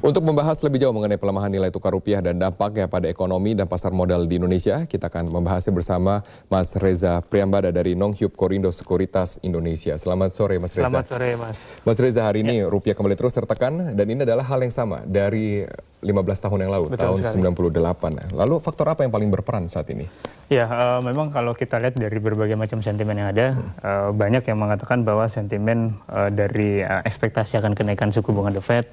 Untuk membahas lebih jauh mengenai pelemahan nilai tukar rupiah dan dampaknya pada ekonomi dan pasar modal di Indonesia, kita akan membahasnya bersama Mas Reza Priambada dari Nonghyup Korindo Sekuritas Indonesia. Selamat sore Mas Reza. Selamat sore Mas. Mas Reza, hari ini rupiah kembali terus tertekan dan ini adalah hal yang sama dari 15 tahun yang lalu, Betul tahun sekali. 98. Lalu faktor apa yang paling berperan saat ini? Ya, memang kalau kita lihat dari berbagai macam sentimen yang ada, banyak yang mengatakan bahwa sentimen dari ekspektasi akan kenaikan suku bunga The Fed,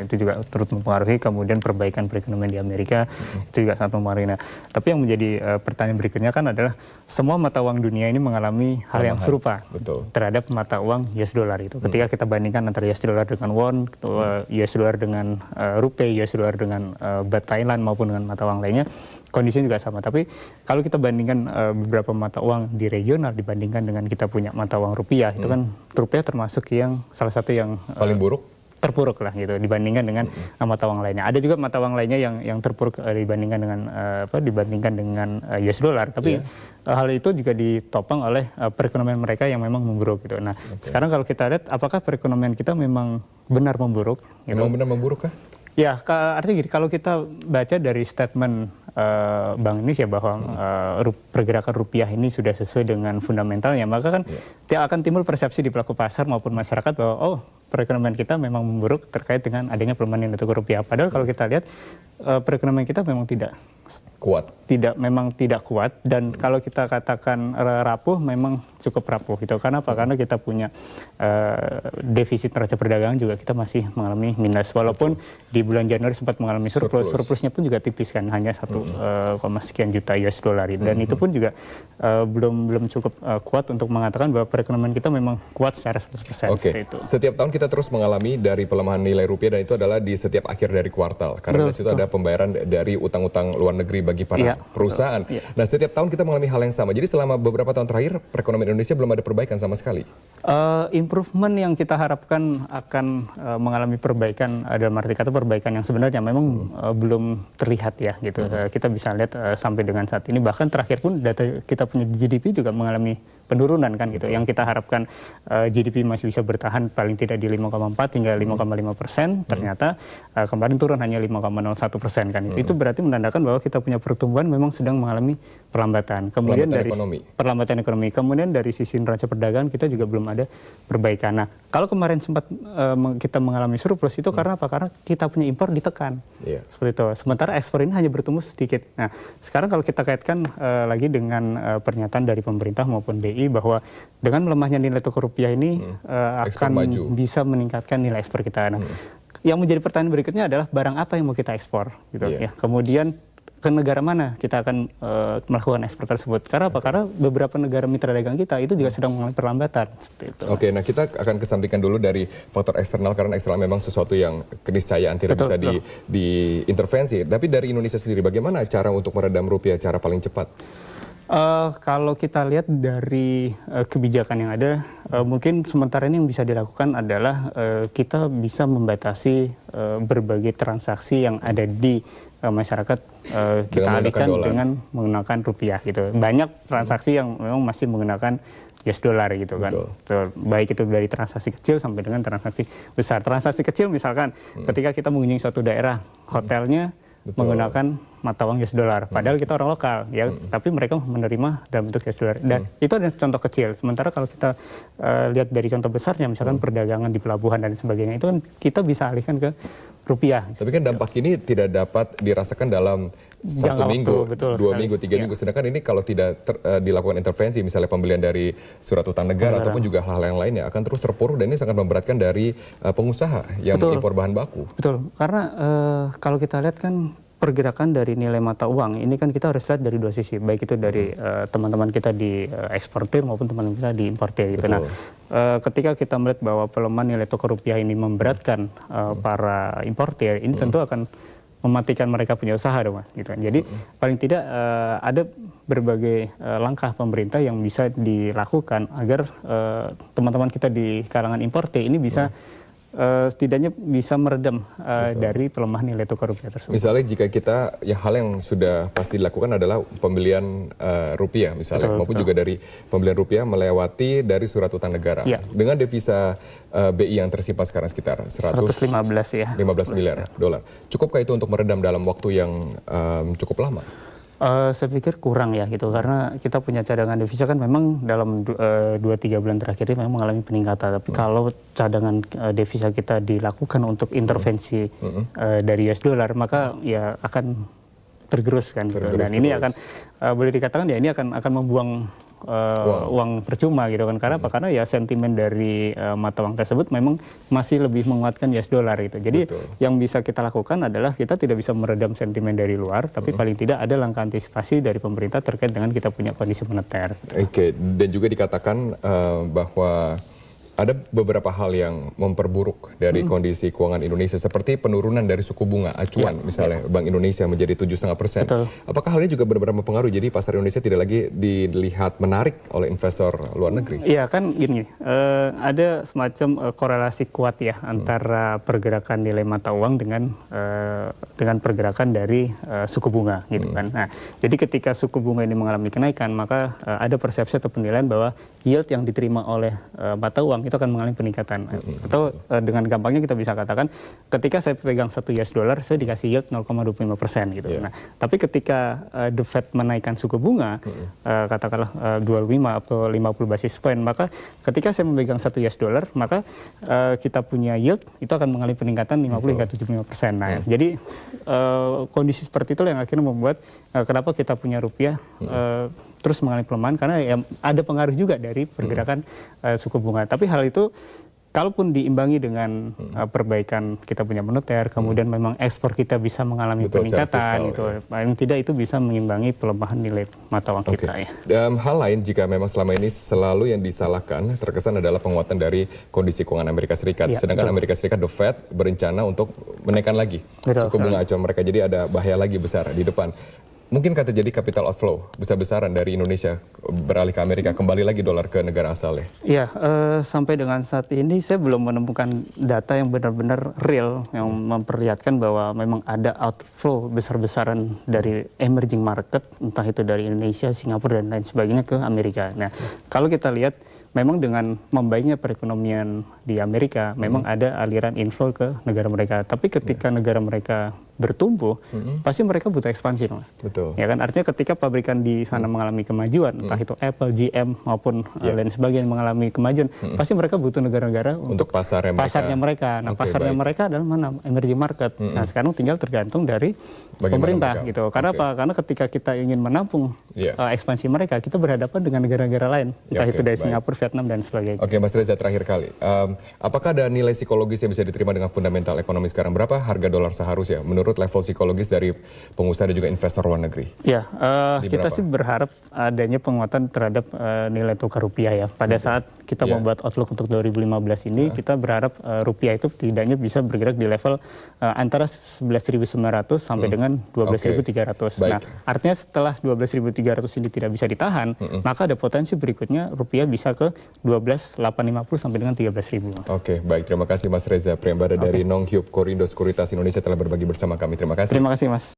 itu juga turut mempengaruhi, kemudian perbaikan perekonomian di Amerika, itu juga sangat mempengaruhi. Nah, tapi yang menjadi pertanyaan berikutnya kan adalah semua mata uang dunia ini mengalami hal yang serupa terhadap mata uang US dollar itu. Ketika kita bandingkan antara US dollar dengan won, US dollar dengan rupiah, US dollar dengan baht Thailand maupun dengan mata uang lainnya, kondisinya juga sama. Tapi kalau kita bandingkan beberapa mata uang di regional dibandingkan dengan kita punya mata uang rupiah, itu kan rupiah termasuk yang salah satu yang paling buruk? Terpuruk lah gitu dibandingkan dengan mata uang lainnya. Ada juga mata uang lainnya yang terpuruk dibandingkan dengan US dollar. Tapi hal itu juga ditopang oleh perekonomian mereka yang memang memburuk gitu. Nah, sekarang kalau kita lihat apakah perekonomian kita memang benar memburuk? Gitu. Memang benar memburuk kah? Ya, artinya gini, kalau kita baca dari statement Bank Indonesia bahwa pergerakan rupiah ini sudah sesuai dengan fundamentalnya, maka kan akan timbul persepsi di pelaku pasar maupun masyarakat bahwa perekonomian kita memang memburuk terkait dengan adanya pelemahan nilai tukar rupiah. Padahal kalau kita lihat perekonomian kita memang tidak kuat, dan kalau kita katakan rapuh memang cukup rapuh gitu. Karena apa? Karena kita punya defisit neraca perdagangan juga kita masih mengalami minus, walaupun di bulan Januari sempat mengalami surplusnya pun juga tipis kan, hanya 1, sekian juta US dollar, dan itu pun juga belum cukup kuat untuk mengatakan bahwa perekonomian kita memang kuat secara 100%. Itu. Setiap tahun kita terus mengalami dari pelemahan nilai rupiah, dan itu adalah di setiap akhir dari kuartal, karena di situ ada pembayaran dari utang-utang luar negeri bagi para perusahaan. Nah, setiap tahun kita mengalami hal yang sama. Jadi selama beberapa tahun terakhir perekonomian Indonesia belum ada perbaikan sama sekali. Improvement yang kita harapkan akan mengalami perbaikan, dalam arti kata perbaikan yang sebenarnya memang belum terlihat ya gitu. Kita bisa lihat sampai dengan saat ini, bahkan terakhir pun data kita punya GDP juga mengalami penurunan kan gitu. Yang kita harapkan GDP masih bisa bertahan paling tidak di 5,4 hingga 5,5%, ternyata kemarin turun hanya 5,01% kan. Itu berarti menandakan bahwa kita punya pertumbuhan memang sedang mengalami perlambatan. Kemudian perlambatan ekonomi. Kemudian dari sisi neraca perdagangan kita juga belum ada perbaikan. Nah, kalau kemarin sempat kita mengalami surplus itu karena apa? Karena kita punya impor ditekan. Seperti itu. Sementara ekspor ini hanya bertumbuh sedikit. Nah, sekarang kalau kita kaitkan lagi dengan pernyataan dari pemerintah maupun BI bahwa dengan melemahnya nilai tukar rupiah ini akan bisa meningkatkan nilai ekspor kita. Nah, yang menjadi pertanyaan berikutnya adalah barang apa yang mau kita ekspor gitu ya. Kemudian ke negara mana kita akan melakukan ekspor tersebut. Karena apa? Karena beberapa negara mitra dagang kita itu juga sedang mengalami perlambatan seperti itu. Nah kita akan kesampingkan dulu dari faktor eksternal, karena eksternal memang sesuatu yang keniscayaan tidak bisa diintervensi. Tapi dari Indonesia sendiri, bagaimana cara untuk meredam rupiah cara paling cepat? Kalau kita lihat dari kebijakan yang ada, mungkin sementara ini yang bisa dilakukan adalah kita bisa membatasi berbagai transaksi yang ada di masyarakat, kita alihkan dengan menggunakan rupiah gitu. Banyak transaksi yang memang masih menggunakan US dollar gitu kan. Baik itu dari transaksi kecil sampai dengan transaksi besar. Transaksi kecil misalkan ketika kita mengunjungi suatu daerah, hotelnya menggunakan mata uang US dollar, padahal kita orang lokal ya, tapi mereka menerima dalam bentuk US dollar, dan itu adalah contoh kecil. Sementara kalau kita lihat dari contoh besarnya, misalkan perdagangan di pelabuhan dan sebagainya, itu kan kita bisa alihkan ke rupiah. Tapi kan dampak ini tidak dapat dirasakan dalam 1 minggu, 2 minggu, 3 minggu. Sedangkan ini kalau tidak dilakukan intervensi, misalnya pembelian dari surat utang negara ataupun juga hal-hal yang lainnya, akan terus terpuruk, dan ini sangat memberatkan dari pengusaha yang mengimpor bahan baku. Betul, karena kalau kita lihat kan pergerakan dari nilai mata uang ini kan kita harus lihat dari dua sisi, baik itu dari teman-teman kita di eksportir maupun teman-teman kita di importir gitu. Nah, ketika kita melihat bahwa pelemahan nilai tukar rupiah ini memberatkan para importir, ini tentu akan mematikan mereka punya usaha dong Mas gitu. Jadi paling tidak ada berbagai langkah pemerintah yang bisa dilakukan agar teman-teman kita di kalangan importir ini bisa setidaknya bisa meredam dari pelemahan nilai tukar rupiah tersebut. Misalnya jika kita, ya hal yang sudah pasti dilakukan adalah pembelian rupiah misalnya, maupun juga dari pembelian rupiah melewati dari surat utang negara. Ya. Dengan devisa BI yang tersimpan sekarang sekitar 115 miliar dolar. Cukupkah itu untuk meredam dalam waktu yang cukup lama? Saya pikir kurang ya gitu, karena kita punya cadangan devisa kan memang dalam 2-3 bulan terakhir ini memang mengalami peningkatan. Tapi kalau cadangan devisa kita dilakukan untuk intervensi dari US dollar, maka ya akan tergerus kan. Gitu. Dan ini akan boleh dikatakan ya ini akan membuang uang percuma gitu kan. Karena apa? Karena ya sentimen dari mata uang tersebut memang masih lebih menguatkan US dollar gitu. Jadi yang bisa kita lakukan adalah kita tidak bisa meredam sentimen dari luar, tapi paling tidak ada langkah antisipasi dari pemerintah terkait dengan kita punya kondisi moneter. Oke, dan juga dikatakan bahwa ada beberapa hal yang memperburuk dari kondisi keuangan Indonesia, seperti penurunan dari suku bunga acuan, misalnya Bank Indonesia menjadi 7,5%. Apakah hal ini juga benar-benar mempengaruhi? Jadi pasar Indonesia tidak lagi dilihat menarik oleh investor luar negeri? Iya kan gini, ada semacam korelasi kuat ya antara pergerakan nilai mata uang dengan pergerakan dari suku bunga gitu kan. Nah, jadi ketika suku bunga ini mengalami kenaikan, maka ada persepsi atau penilaian bahwa yield yang diterima oleh mata uang itu akan mengalami peningkatan. Atau dengan gampangnya kita bisa katakan, ketika saya pegang 1 US dollar, saya dikasih yield 0,25% gitu. Nah, tapi ketika The Fed menaikkan suku bunga, katakanlah 25 atau 50 basis point, maka ketika saya memegang 1 US dollar, maka kita punya yield itu akan mengalami peningkatan 50 hingga 75%. Nah, jadi kondisi seperti itu yang akhirnya membuat kenapa kita punya rupiah terus mengalami pelemahan, karena ya ada pengaruh juga dari pergerakan suku bunga. Tapi hal itu kalaupun diimbangi dengan perbaikan kita punya moneter, kemudian memang ekspor kita bisa mengalami peningkatan, gitu. Paling tidak itu bisa mengimbangi pelemahan nilai mata uang kita ya. Hal lain, jika memang selama ini selalu yang disalahkan terkesan adalah penguatan dari kondisi keuangan Amerika Serikat. Sedangkan Amerika Serikat, The Fed, berencana untuk menaikkan lagi suku bunga acuan mereka. Jadi ada bahaya lagi besar di depan. Mungkinkah terjadi capital outflow besar-besaran dari Indonesia beralih ke Amerika, kembali lagi dolar ke negara asalnya? Iya, sampai dengan saat ini saya belum menemukan data yang benar-benar real yang memperlihatkan bahwa memang ada outflow besar-besaran dari emerging market, entah itu dari Indonesia, Singapura, dan lain sebagainya ke Amerika. Nah, kalau kita lihat, memang dengan membaiknya perekonomian di Amerika, memang ada aliran inflow ke negara mereka. Tapi ketika negara mereka bertumbuh, pasti mereka butuh ekspansi. Betul. Ya kan, artinya ketika pabrikan di sana mengalami kemajuan, entah itu Apple, GM maupun lain sebagainya mengalami kemajuan, pasti mereka butuh negara-negara untuk pasarnya mereka. Nah, pasarnya mereka adalah mana? Emerging market. Nah, sekarang tinggal tergantung dari pemerintah gitu. Karena apa? Karena ketika kita ingin menampung ekspansi mereka, kita berhadapan dengan negara-negara lain, entah itu dari Singapura, Vietnam, dan sebagainya. Oke, Mas Reza, terakhir kali. Apakah ada nilai psikologis yang bisa diterima dengan fundamental ekonomi sekarang? Berapa harga dolar seharusnya menurut level psikologis dari pengusaha dan juga investor luar negeri? Ya, kita sih berharap adanya penguatan terhadap nilai tukar rupiah ya. Pada saat kita membuat outlook untuk 2015 ini, kita berharap rupiah itu tidaknya bisa bergerak di level antara 11.900 sampai dengan 12.300. Nah, artinya setelah 12.300 ini tidak bisa ditahan, maka ada potensi berikutnya rupiah bisa ke 12.850 sampai dengan 13.000. Oke, baik. Terima kasih Mas Reza Priambada dari Nong Hyup Korindo Sekuritas Indonesia telah berbagi bersama kami. Terima kasih. Terima kasih, Mas.